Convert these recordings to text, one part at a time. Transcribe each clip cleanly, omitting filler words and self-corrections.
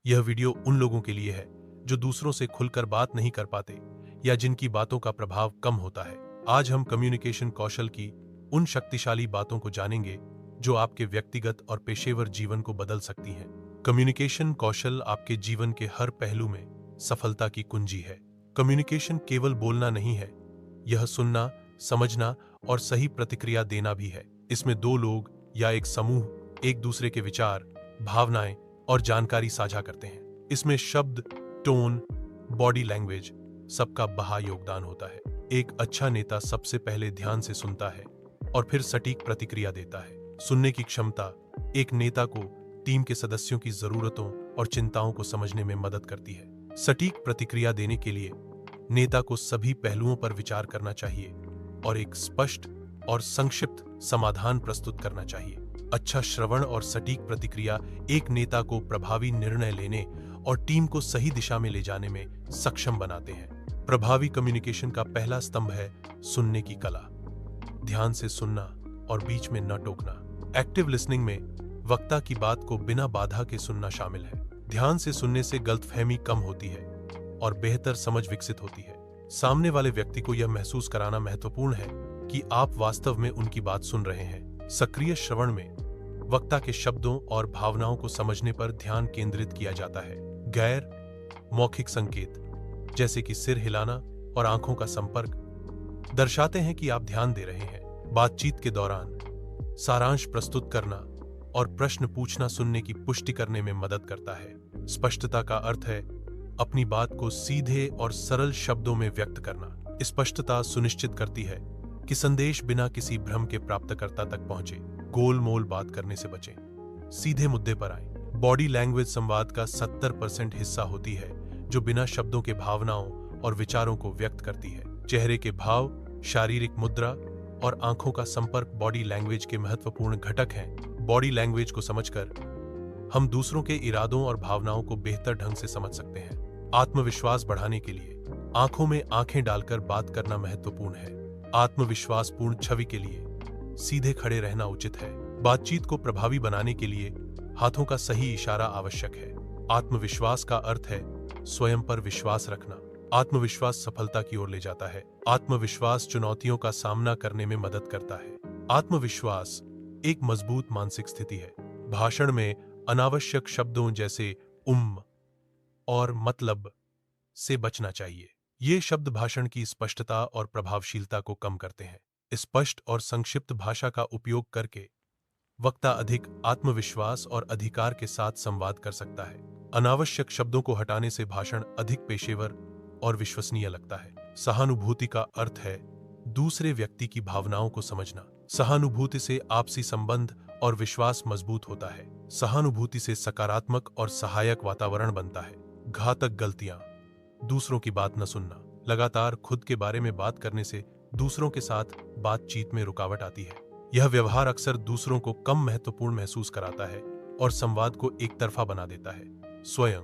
यह वीडियो उन लोगों के लिए है जो दूसरों से खुलकर बात नहीं कर पाते या जिनकी बातों का प्रभाव कम होता है। आज हम कम्युनिकेशन कौशल की उन शक्तिशाली बातों को जानेंगे जो आपके व्यक्तिगत और पेशेवर जीवन को बदल सकती हैं। कम्युनिकेशन कौशल आपके जीवन के हर पहलू में सफलता की कुंजी है। कम्युनिकेशन केवल बोलना नहीं है, यह सुनना, समझना और सही प्रतिक्रिया देना भी है। इसमें दो लोग या एक समूह एक दूसरे के विचार, भावनाएं और जानकारी साझा करते हैं। इसमें शब्द, टोन, बॉडी लैंग्वेज सबका बड़ा योगदान होता है। एक अच्छा नेता सबसे पहले ध्यान से सुनता है और फिर सटीक प्रतिक्रिया देता है। सुनने की क्षमता एक नेता को टीम के सदस्यों की जरूरतों और चिंताओं को समझने में मदद करती है। सटीक प्रतिक्रिया देने के लिए नेता को सभी पहलुओं पर विचार करना चाहिए और एक स्पष्ट और संक्षिप्त समाधान प्रस्तुत करना चाहिए। अच्छा श्रवण और सटीक प्रतिक्रिया एक नेता को प्रभावी निर्णय लेने और टीम को सही दिशा में ले जाने में सक्षम बनाते हैं। प्रभावी कम्युनिकेशन का पहला स्तंभ है सुनने की कला। ध्यान से सुनना और बीच में न टोकना। एक्टिव लिसनिंग में वक्ता की बात को बिना बाधा के सुनना शामिल है। ध्यान से सुनने से गलतफहमी कम होती है और बेहतर समझ विकसित होती है। सामने वाले व्यक्ति को यह महसूस कराना महत्वपूर्ण है कि आप वास्तव में उनकी बात सुन रहे हैं। सक्रिय श्रवण में वक्ता के शब्दों और भावनाओं को समझने पर ध्यान केंद्रित किया जाता है। गैर मौखिक संकेत जैसे कि सिर हिलाना और आंखों का संपर्क दर्शाते हैं कि आप ध्यान दे रहे हैं। बातचीत के दौरान सारांश प्रस्तुत करना और प्रश्न पूछना सुनने की पुष्टि करने में मदद करता है। स्पष्टता का अर्थ है अपनी बात को सीधे और सरल शब्दों में व्यक्त करना। स्पष्टता सुनिश्चित करती है कि संदेश बिना किसी भ्रम के प्राप्तकर्ता तक पहुंचे। गोलमोल बात करने से बचें, सीधे मुद्दे पर आएं। बॉडी लैंग्वेज संवाद का 70% हिस्सा होती है जो बिना शब्दों के भावनाओं और विचारों को व्यक्त करती है। चेहरे के भाव, शारीरिक मुद्रा और आंखों का संपर्क बॉडी लैंग्वेज के महत्वपूर्ण घटक हैं। बॉडी लैंग्वेज को समझकर हम दूसरों के इरादों और भावनाओं को बेहतर ढंग से समझ सकते हैं। आत्मविश्वास बढ़ाने के लिए आंखों में आंखें डालकर बात करना महत्वपूर्ण है। आत्मविश्वासपूर्ण छवि के लिए सीधे खड़े रहना उचित है। बातचीत को प्रभावी बनाने के लिए हाथों का सही इशारा आवश्यक है। आत्मविश्वास का अर्थ है स्वयं पर विश्वास रखना। आत्मविश्वास सफलता की ओर ले जाता है। आत्मविश्वास चुनौतियों का सामना करने में मदद करता है। आत्मविश्वास एक मजबूत मानसिक स्थिति है। भाषण में अनावश्यक शब्दों जैसे और मतलब से बचना चाहिए। ये शब्द भाषण की स्पष्टता और प्रभावशीलता को कम करते हैं। स्पष्ट और संक्षिप्त भाषा का उपयोग करके वक्ता अधिक आत्मविश्वास और अधिकार के साथ संवाद कर सकता है। अनावश्यक शब्दों को हटाने से भाषण अधिक पेशेवर और विश्वसनीय लगता है। सहानुभूति का अर्थ है दूसरे व्यक्ति की भावनाओं को समझना। सहानुभूति से आपसी संबंध और विश्वास मजबूत होता है। सहानुभूति से सकारात्मक और सहायक वातावरण बनता है। घातक गलतियां, दूसरों की बात न सुनना। लगातार खुद के बारे में बात करने से दूसरों के साथ बातचीत में रुकावट आती है। यह व्यवहार अक्सर दूसरों को कम महत्वपूर्ण महसूस कराता है और संवाद को एक तरफा बना देता है। स्वयं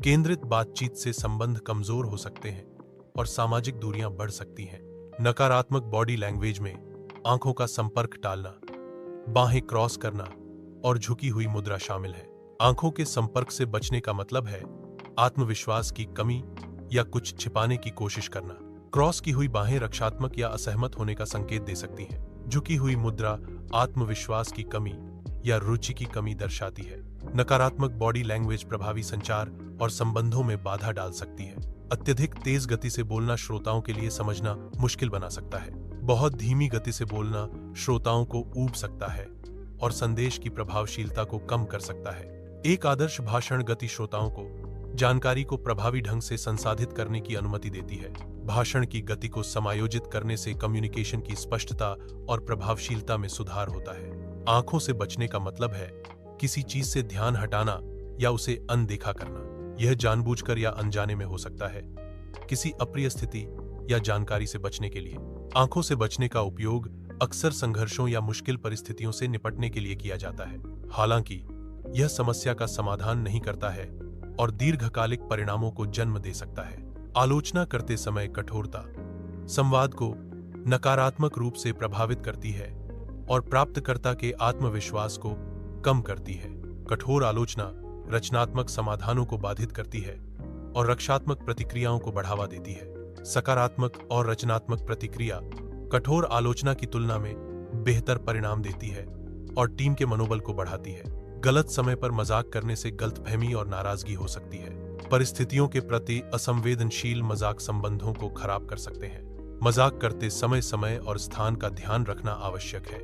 केंद्रित बातचीत से संबंध कमजोर हो सकते हैं और सामाजिक दूरियां बढ़ सकती हैं। नकारात्मक बॉडी लैंग्वेज में आंखों का संपर्क टालना, बाहें क्रॉस करना और झुकी हुई मुद्रा शामिल है। आंखों के संपर्क से बचने का मतलब है आत्मविश्वास की कमी या कुछ छिपाने की कोशिश करना। क्रॉस की हुई बाहें रक्षात्मक या असहमत होने का संकेत दे सकती हैं। झुकी हुई मुद्रा आत्मविश्वास की कमी या रुचि की कमी दर्शाती है। नकारात्मक बॉडी लैंग्वेज प्रभावी संचार और संबंधों में बाधा डाल सकती है। अत्यधिक तेज गति से बोलना श्रोताओं के लिए समझना मुश्किल बना सकता है। बहुत धीमी गति से बोलना श्रोताओं को ऊब सकता है और संदेश की प्रभावशीलता को कम कर सकता है। एक आदर्श भाषण गति श्रोताओं को जानकारी को प्रभावी ढंग से संसाधित करने की अनुमति देती है। भाषण की गति को समायोजित करने से कम्युनिकेशन की स्पष्टता और प्रभावशीलता में सुधार होता है। आंखों से बचने का मतलब है किसी चीज से ध्यान हटाना या उसे अनदेखा करना। यह जानबूझकर या अनजाने में हो सकता है। किसी अप्रिय स्थिति या जानकारी से बचने के लिए आंखों से बचने का उपयोग अक्सर संघर्षों या मुश्किल परिस्थितियों से निपटने के लिए किया जाता है। हालांकि यह समस्या का समाधान नहीं करता है और दीर्घकालिक परिणामों को जन्म दे सकता है। आलोचना करते समय कठोरता संवाद को नकारात्मक रूप से प्रभावित करती है और प्राप्तकर्ता के आत्मविश्वास को कम करती है। कठोर आलोचना रचनात्मक समाधानों को बाधित करती है और रक्षात्मक प्रतिक्रियाओं को बढ़ावा देती है। सकारात्मक और रचनात्मक प्रतिक्रिया कठोर आलोचना की तुलना में बेहतर परिणाम देती है और टीम के मनोबल को बढ़ाती है। गलत समय पर मजाक करने से गलतफहमी और नाराजगी हो सकती है। परिस्थितियों के प्रति असंवेदनशील मजाक संबंधों को खराब कर सकते हैं। मजाक करते समय समय और स्थान का ध्यान रखना आवश्यक है।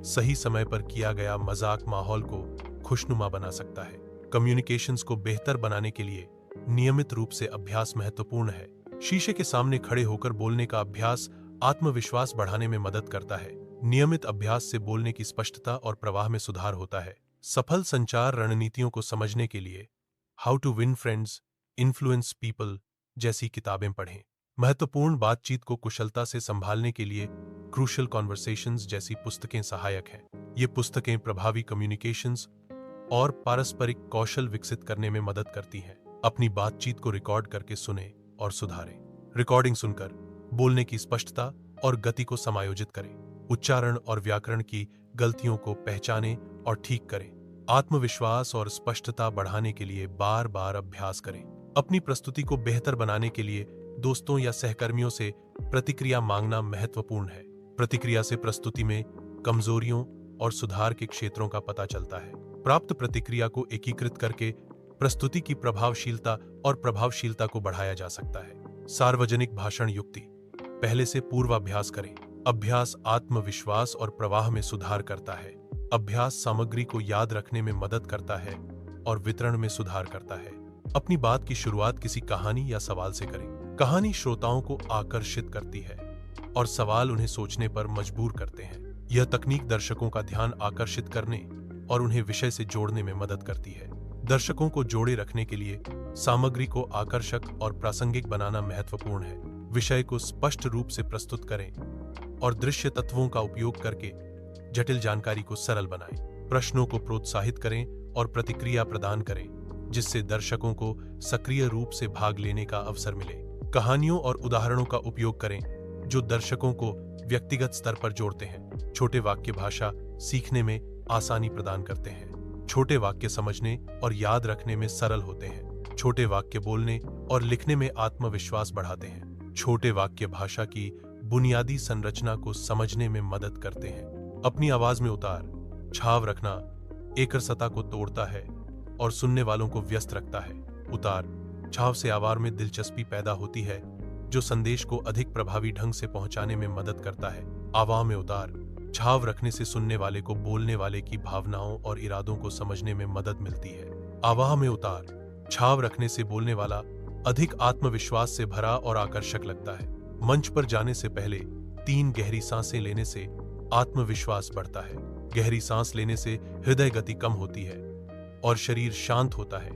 सही समय पर किया गया मजाक माहौल को खुशनुमा बना सकता है। कम्युनिकेशंस को बेहतर बनाने के लिए नियमित रूप से अभ्यास महत्वपूर्ण है। शीशे के सामने खड़े होकर बोलने का अभ्यास आत्मविश्वास बढ़ाने में मदद करता है। नियमित अभ्यास से बोलने की स्पष्टता और प्रवाह में सुधार होता है। सफल संचार रणनीतियों को समझने के लिए how to win friends, influence people जैसी किताबें पढ़ें। महत्वपूर्ण बातचीत को कुशलता से संभालने के लिए क्रूशियल कॉन्वर्सेशंस जैसी पुस्तकें सहायक हैं। ये पुस्तकें प्रभावी कम्युनिकेशंस और पारस्परिक कौशल विकसित करने में मदद करती हैं। अपनी बातचीत को रिकॉर्ड करके सुनें और सुधारें। रिकॉर्डिंग सुनकर बोलने की स्पष्टता और गति को समायोजित करें। उच्चारण और व्याकरण की गलतियों को पहचानें और ठीक करें। आत्मविश्वास और स्पष्टता बढ़ाने के लिए बार बार अभ्यास करें। अपनी प्रस्तुति को बेहतर बनाने के लिए दोस्तों या सहकर्मियों से प्रतिक्रिया मांगना महत्वपूर्ण है। प्रतिक्रिया से प्रस्तुति में कमजोरियों और सुधार के क्षेत्रों का पता चलता है। प्राप्त प्रतिक्रिया को एकीकृत करके प्रस्तुति की प्रभावशीलता को बढ़ाया जा सकता है। सार्वजनिक भाषण युक्ति। पहले से पूर्वाभ्यास करें। अभ्यास आत्मविश्वास और प्रवाह में सुधार करता है। अभ्यास सामग्री को याद रखने में मदद करता है और वितरण में सुधार करता है। अपनी बात की शुरुआत किसी कहानी या सवाल से करें। कहानी श्रोताओं को आकर्षित करती है और सवाल उन्हें सोचने पर मजबूर करते हैं। यह तकनीक दर्शकों का ध्यान आकर्षित करने और उन्हें विषय से जोड़ने में मदद करती है। दर्शकों को जोड़े रखने के लिए सामग्री को आकर्षक और प्रासंगिक बनाना महत्वपूर्ण है। विषय को स्पष्ट रूप से प्रस्तुत करें और दृश्य तत्वों का उपयोग करके जटिल जानकारी को सरल बनाएं। प्रश्नों को प्रोत्साहित करें और प्रतिक्रिया प्रदान करें, जिससे दर्शकों को सक्रिय रूप से भाग लेने का अवसर मिले। कहानियों और उदाहरणों का उपयोग करें जो दर्शकों को व्यक्तिगत स्तर पर जोड़ते हैं। छोटे वाक्य भाषा सीखने में आसानी प्रदान करते हैं। छोटे वाक्य समझने और याद रखने में सरल होते हैं। छोटे वाक्य बोलने और लिखने में आत्मविश्वास बढ़ाते हैं। छोटे वाक्य भाषा की बुनियादी संरचना को समझने में मदद करते हैं। अपनी आवाज में उतार छाव रखना एकरसता को तोड़ता है और सुनने वालों को व्यस्त रखता है। उतार छाव से आवाज में दिलचस्पी पैदा होती है, जो संदेश को अधिक प्रभावी ढंग से पहुंचाने में मदद करता है। आवाज में उतार छाव रखने से सुनने वाले को बोलने वाले की भावनाओं और इरादों को समझने में मदद मिलती है। आवाज में उतार छाव रखने से बोलने वाला अधिक आत्मविश्वास से भरा और आकर्षक लगता है। मंच पर जाने से पहले 3 गहरी सांसें लेने से आत्मविश्वास बढ़ता है। गहरी सांस लेने से हृदय गति कम होती है और शरीर शांत होता है,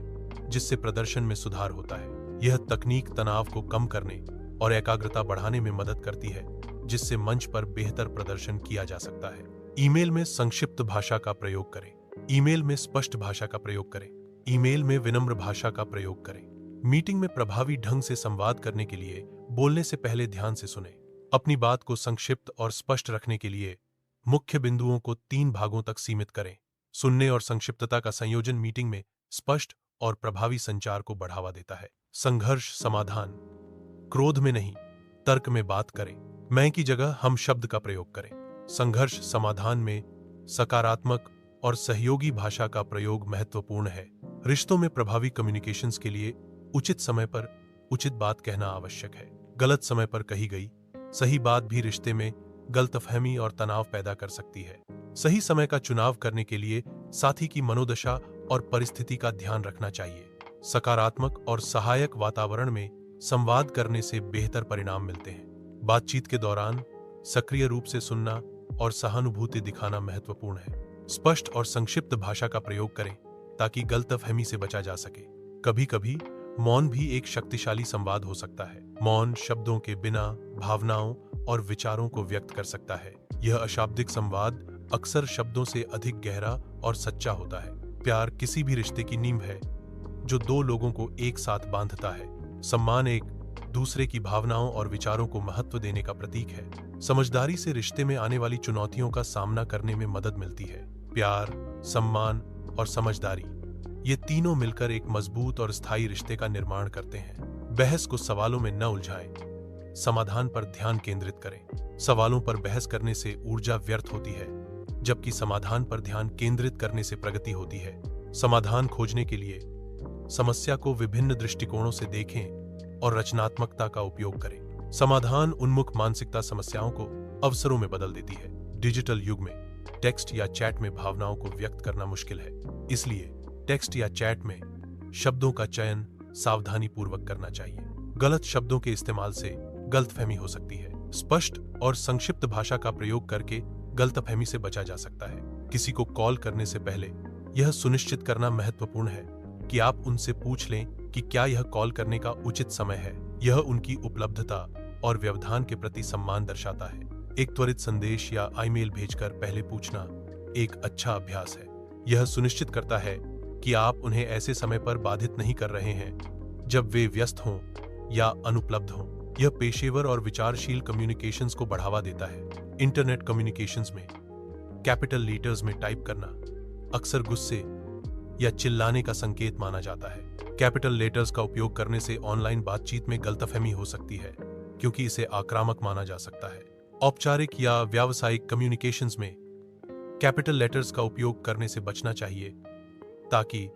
जिससे प्रदर्शन में सुधार होता है। यह तकनीक तनाव को कम करने और एकाग्रता बढ़ाने में मदद करती है, जिससे मंच पर बेहतर प्रदर्शन किया जा सकता है। ईमेल में संक्षिप्त भाषा का प्रयोग करें। ईमेल में स्पष्ट भाषा का प्रयोग करें। ईमेल में विनम्र भाषा का प्रयोग करें। मीटिंग में प्रभावी ढंग से संवाद करने के लिए बोलने से पहले ध्यान से सुनें। अपनी बात को संक्षिप्त और स्पष्ट रखने के लिए मुख्य बिंदुओं को 3 भागों तक सीमित करें। सुनने और संक्षिप्तता का संयोजन मीटिंग में स्पष्ट और प्रभावी संचार को बढ़ावा देता है। संघर्ष समाधान। क्रोध में नहीं, तर्क में बात करें। मैं की जगह हम शब्द का प्रयोग करें। संघर्ष समाधान में सकारात्मक और सहयोगी भाषा का प्रयोग महत्वपूर्ण है। रिश्तों में प्रभावी कम्युनिकेशंस के लिए उचित समय पर उचित बात कहना आवश्यक है। गलत समय पर कही गई सही बात भी रिश्ते में गलतफहमी और तनाव पैदा कर सकती है। सही समय का चुनाव करने के लिए साथी की मनोदशा और परिस्थिति का ध्यान रखना चाहिए। सकारात्मक और सहायक वातावरण में संवाद करने से बेहतर परिणाम मिलते हैं। बातचीत के दौरान सक्रिय रूप से सुनना और सहानुभूति दिखाना महत्वपूर्ण है। स्पष्ट और संक्षिप्त भाषा का प्रयोग करें ताकि गलतफहमी से बचा जा सके। कभी कभी मौन भी एक शक्तिशाली संवाद हो सकता है। मौन शब्दों के बिना भावनाओं और विचारों को व्यक्त कर सकता है। यह अशाब्दिक संवाद अक्सर शब्दों से अधिक गहरा और सच्चा होता है। प्यार किसी भी रिश्ते की नींव है जो 2 लोगों को एक साथ बांधता है। सम्मान एक दूसरे की भावनाओं और विचारों को महत्व देने का प्रतीक है। समझदारी से रिश्ते में आने वाली चुनौतियों का सामना करने में मदद मिलती है। प्यार, सम्मान और समझदारी ये तीनों मिलकर एक मजबूत और स्थायी रिश्ते का निर्माण करते हैं। बहस को सवालों में न उलझाएं, समाधान पर ध्यान केंद्रित करें। सवालों पर बहस करने से ऊर्जा व्यर्थ होती है, जबकि समाधान पर ध्यान केंद्रित करने से प्रगति होती है। समाधान खोजने के लिए समस्या को विभिन्न दृष्टिकोणों से देखें और रचनात्मकता का उपयोग करें। समाधान उन्मुख मानसिकता समस्याओं को अवसरों में बदल देती है। डिजिटल युग में टेक्स्ट या चैट में भावनाओं को व्यक्त करना मुश्किल है, इसलिए टेक्स्ट या चैट में शब्दों का चयन सावधानी पूर्वक करना चाहिए। गलत शब्दों के इस्तेमाल से गलतफहमी हो सकती है। स्पष्ट और संक्षिप्त भाषा का प्रयोग करके गलतफहमी से बचा जा सकता है। किसी को कॉल करने से पहले यह सुनिश्चित करना महत्वपूर्ण है कि आप उनसे पूछ लें कि क्या यह कॉल करने का उचित समय है। यह उनकी उपलब्धता और व्यवधान के प्रति सम्मान दर्शाता है। एक त्वरित संदेश या ईमेल भेजकर पहले पूछना एक अच्छा अभ्यास है। यह सुनिश्चित करता है कि आप उन्हें ऐसे समय पर बाधित नहीं कर रहे हैं जब वे व्यस्त हों या अनुपलब्ध हों। यह पेशेवर और विचारशील कम्युनिकेशंस को बढ़ावा देता है। इंटरनेट कम्युनिकेशंस में कैपिटल लेटर्स में टाइप करना अक्सर गुस्से या चिल्लाने का संकेत माना जाता है। कैपिटल लेटर्स का उपयोग करने से ऑनलाइन बातचीत में गलतफहमी हो सकती है, क्योंकि इसे आक्रामक माना जा सकता है। औपचारिक या व्यावसायिक कम्युनिकेशंस में कैपिटल लेटर्स का उपयोग करने से बचना चाहिए ताकि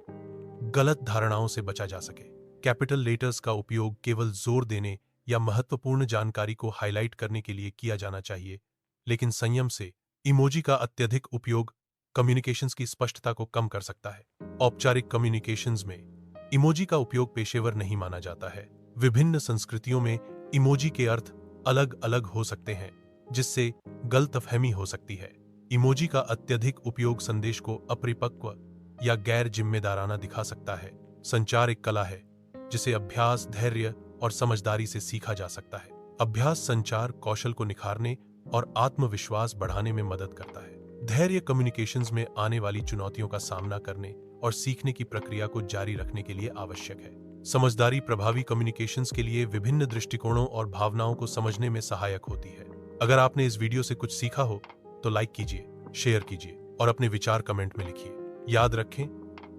गलत धारणाओं से बचा जा सके। कैपिटल लेटर्स का उपयोग केवल जोर देने या महत्वपूर्ण जानकारी को हाईलाइट करने के लिए किया जाना चाहिए, लेकिन संयम से। इमोजी का अत्यधिक उपयोग कम्युनिकेशंस की स्पष्टता को कम कर सकता है। औपचारिक कम्युनिकेशंस में इमोजी का उपयोग पेशेवर नहीं माना जाता है। विभिन्न संस्कृतियों में इमोजी के अर्थ अलग अलग हो सकते हैं, जिससे गलतफहमी हो सकती है। इमोजी का अत्यधिक उपयोग संदेश को अपरिपक्व या गैर जिम्मेदाराना दिखा सकता है। संचार एक कला है जिसे अभ्यास, धैर्य और समझदारी से सीखा जा सकता है। अभ्यास संचार कौशल को निखारने और आत्मविश्वास बढ़ाने में मदद करता है। धैर्य कम्युनिकेशंस में आने वाली चुनौतियों का सामना करने और सीखने की प्रक्रिया को जारी रखने के लिए आवश्यक है। समझदारी प्रभावी कम्युनिकेशंस के लिए विभिन्न दृष्टिकोणों और भावनाओं को समझने में सहायक होती है। अगर आपने इस वीडियो से कुछ सीखा हो तो लाइक कीजिए, शेयर कीजिए और अपने विचार कमेंट में लिखिए। याद रखें,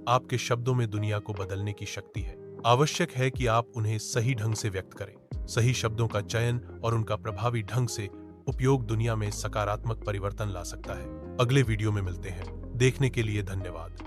आपके शब्दों में दुनिया को बदलने की शक्ति है। आवश्यक है कि आप उन्हें सही ढंग से व्यक्त करें। सही शब्दों का चयन और उनका प्रभावी ढंग से उपयोग दुनिया में सकारात्मक परिवर्तन ला सकता है। अगले वीडियो में मिलते हैं। देखने के लिए धन्यवाद।